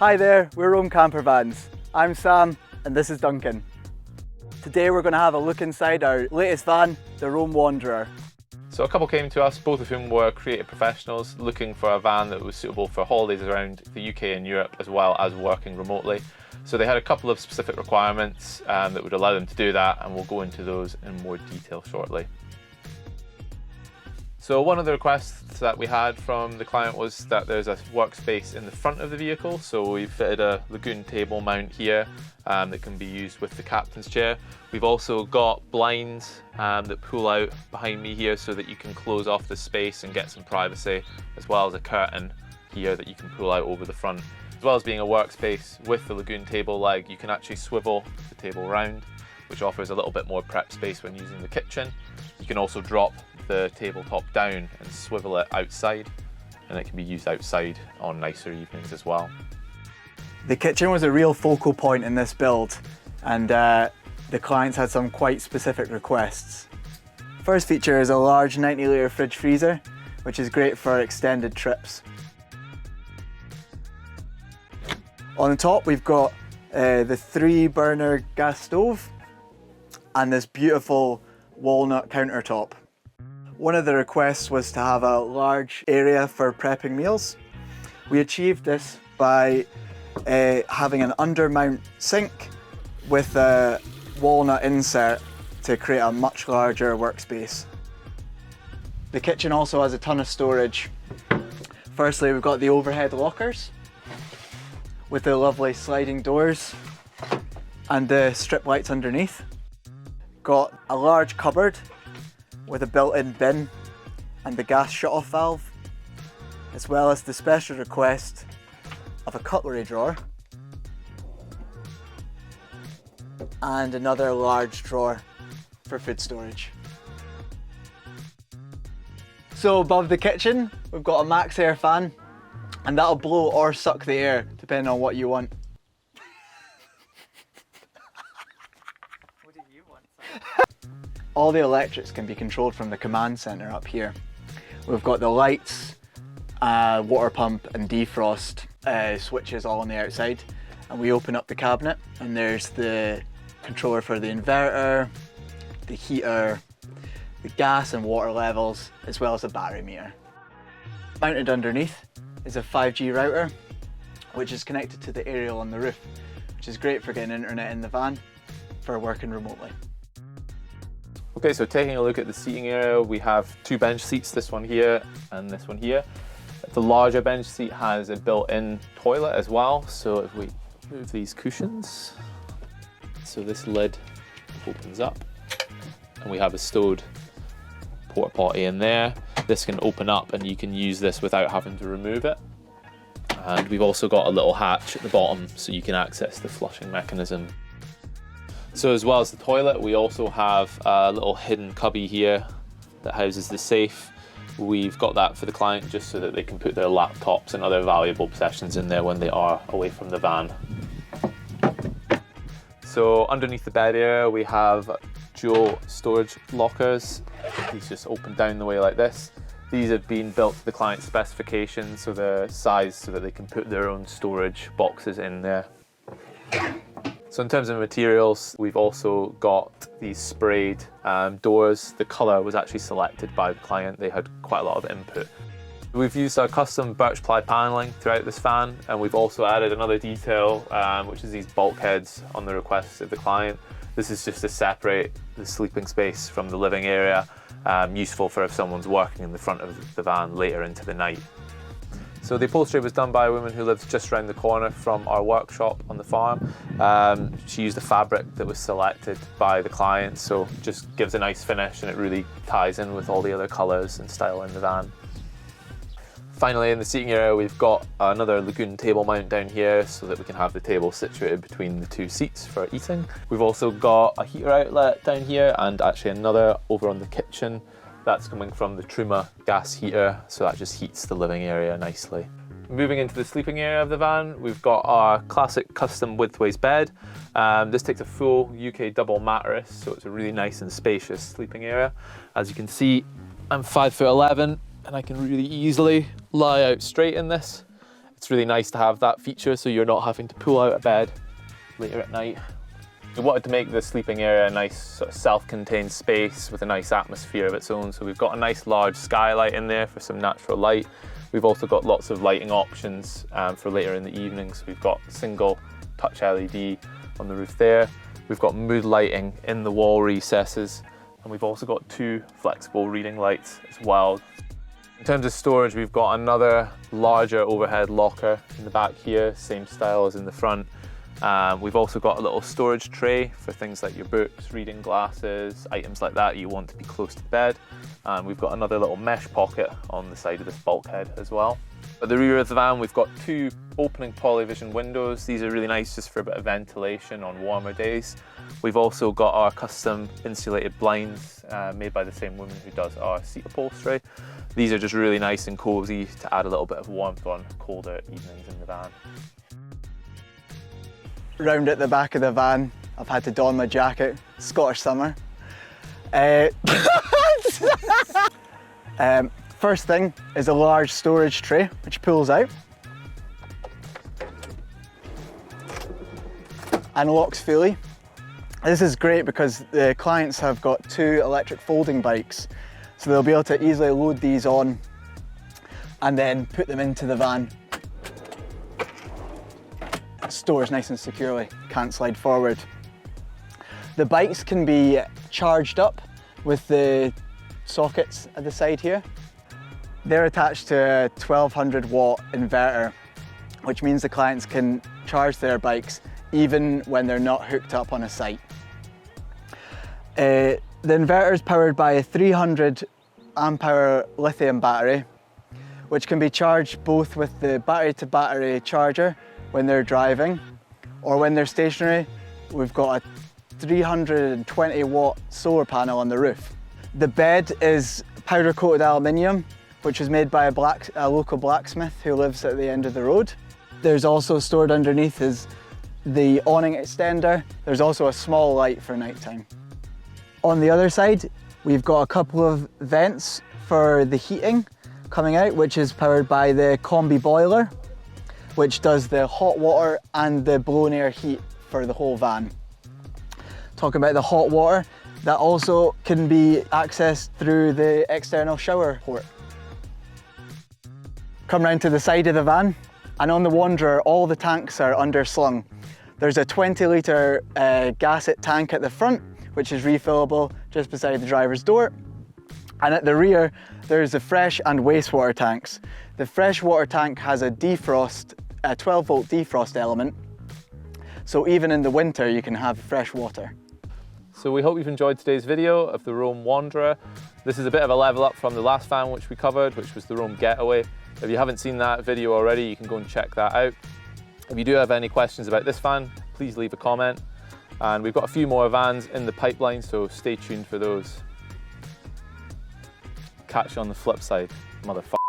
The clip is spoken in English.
Hi there, we're Rome Campervans. I'm Sam and this is Duncan. Today we're going to have a look inside our latest van, the Rome Wanderer. So a couple came to us, both of whom were creative professionals looking for a van that was suitable for holidays around the UK and Europe as well as working remotely. So they had a couple of specific requirements that would allow them to do that, and we'll go into those in more detail shortly. So one of the requests that we had from the client was that there's a workspace in the front of the vehicle. So we've fitted a lagoon table mount here that can be used with the captain's chair. We've also got blinds that pull out behind me here so that you can close off the space and get some privacy, as well as a curtain here that you can pull out over the front. As well as being a workspace with the lagoon table leg, you can actually swivel the table round, which offers a little bit more prep space when using the kitchen. You can also drop the tabletop down and swivel it outside, and it can be used outside on nicer evenings as well. The kitchen was a real focal point in this build, and the clients had some quite specific requests. First feature is a large 90-litre fridge freezer, which is great for extended trips. On the top we've got the 3-burner gas stove and this beautiful walnut countertop. One of the requests was to have a large area for prepping meals. We achieved this by having an undermount sink with a walnut insert to create a much larger workspace. The kitchen also has a ton of storage. Firstly, we've got the overhead lockers with the lovely sliding doors and the strip lights underneath. Got a large cupboard with a built-in bin and the gas shut-off valve, as well as the special request of a cutlery drawer and another large drawer for food storage. So above the kitchen, we've got a max air fan, and that'll blow or suck the air depending on what you want. What do you want? All the electrics can be controlled from the command center up here. We've got the lights, water pump and defrost switches all on the outside, and we open up the cabinet and there's the controller for the inverter, the heater, the gas and water levels, as well as a battery meter. Mounted underneath is a 5G router, which is connected to the aerial on the roof, which is great for getting internet in the van for working remotely. Okay, so taking a look at the seating area, we have 2 bench seats, this one here and this one here. The larger bench seat has a built-in toilet as well, so if we move these cushions, so this lid opens up and we have a stowed porta potty in there. This can open up and you can use this without having to remove it. And we've also got a little hatch at the bottom so you can access the flushing mechanism. So as well as the toilet, we also have a little hidden cubby here that houses the safe. We've got that for the client just so that they can put their laptops and other valuable possessions in there when they are away from the van. So underneath the bed area, we have dual storage lockers. These just open down the way like this. These have been built to the client's specifications, so they're sized so that they can put their own storage boxes in there. So in terms of materials, we've also got these sprayed doors. The colour was actually selected by the client. They had quite a lot of input. We've used our custom birch ply panelling throughout this van, and we've also added another detail, which is these bulkheads on the request of the client. This is just to separate the sleeping space from the living area, useful for if someone's working in the front of the van later into the night. So the upholstery was done by a woman who lives just around the corner from our workshop on the farm. She used a fabric that was selected by the client, so just gives a nice finish and it really ties in with all the other colours and style in the van. Finally, in the seating area, we've got another lagoon table mount down here so that we can have the table situated between the 2 seats for eating. We've also got a heater outlet down here and actually another over on the kitchen. That's coming from the Truma gas heater, so that just heats the living area nicely. Moving into the sleeping area of the van, we've got our classic custom widthways bed. This takes a full UK double mattress, so it's a really nice and spacious sleeping area. As you can see, I'm 5'11" and I can really easily lie out straight in this. It's really nice to have that feature so you're not having to pull out of bed later at night. We wanted to make the sleeping area a nice sort of self-contained space with a nice atmosphere of its own. So we've got a nice large skylight in there for some natural light. We've also got lots of lighting options for later in the evening. So we've got single touch LED on the roof there. We've got mood lighting in the wall recesses. And we've also got 2 flexible reading lights as well. In terms of storage, we've got another larger overhead locker in the back here, same style as in the front. We've also got a little storage tray for things like your books, reading glasses, items like that you want to be close to bed. And we've got another little mesh pocket on the side of this bulkhead as well. At the rear of the van, we've got 2 opening polyvision windows. These are really nice just for a bit of ventilation on warmer days. We've also got our custom insulated blinds made by the same woman who does our seat upholstery. These are just really nice and cozy to add a little bit of warmth on colder evenings in the van. Round at the back of the van, I've had to don my jacket, Scottish summer. First thing is a large storage tray which pulls out and locks fully. This is great because the clients have got 2 electric folding bikes, so they'll be able to easily load these on and then put them into the van. Stores nice and securely, can't slide forward. The bikes can be charged up with the sockets at the side here. They're attached to a 1200 watt inverter, which means the clients can charge their bikes even when they're not hooked up on a site. The inverter is powered by a 300 amp hour lithium battery, which can be charged both with the battery to battery charger when they're driving, or when they're stationary, we've got a 320 watt solar panel on the roof. The bed is powder coated aluminium, which was made by a local blacksmith who lives at the end of the road. There's also stored underneath is the awning extender. There's also a small light for nighttime. On the other side, we've got a couple of vents for the heating coming out, which is powered by the combi boiler, which does the hot water and the blown air heat for the whole van. Talking about the hot water, that also can be accessed through the external shower port. Come round to the side of the van, and on the Wanderer, all the tanks are underslung. There's a 20 litre gasset tank at the front, which is refillable just beside the driver's door. And at the rear, there's the fresh and wastewater tanks. The freshwater tank has a 12 volt defrost element. So even in the winter, you can have fresh water. So we hope you've enjoyed today's video of the Roam Wanderer. This is a bit of a level up from the last van which we covered, which was the Roam Getaway. If you haven't seen that video already, you can go and check that out. If you do have any questions about this van, please leave a comment. And we've got a few more vans in the pipeline, so stay tuned for those. Catch you on the flip side, motherfucker.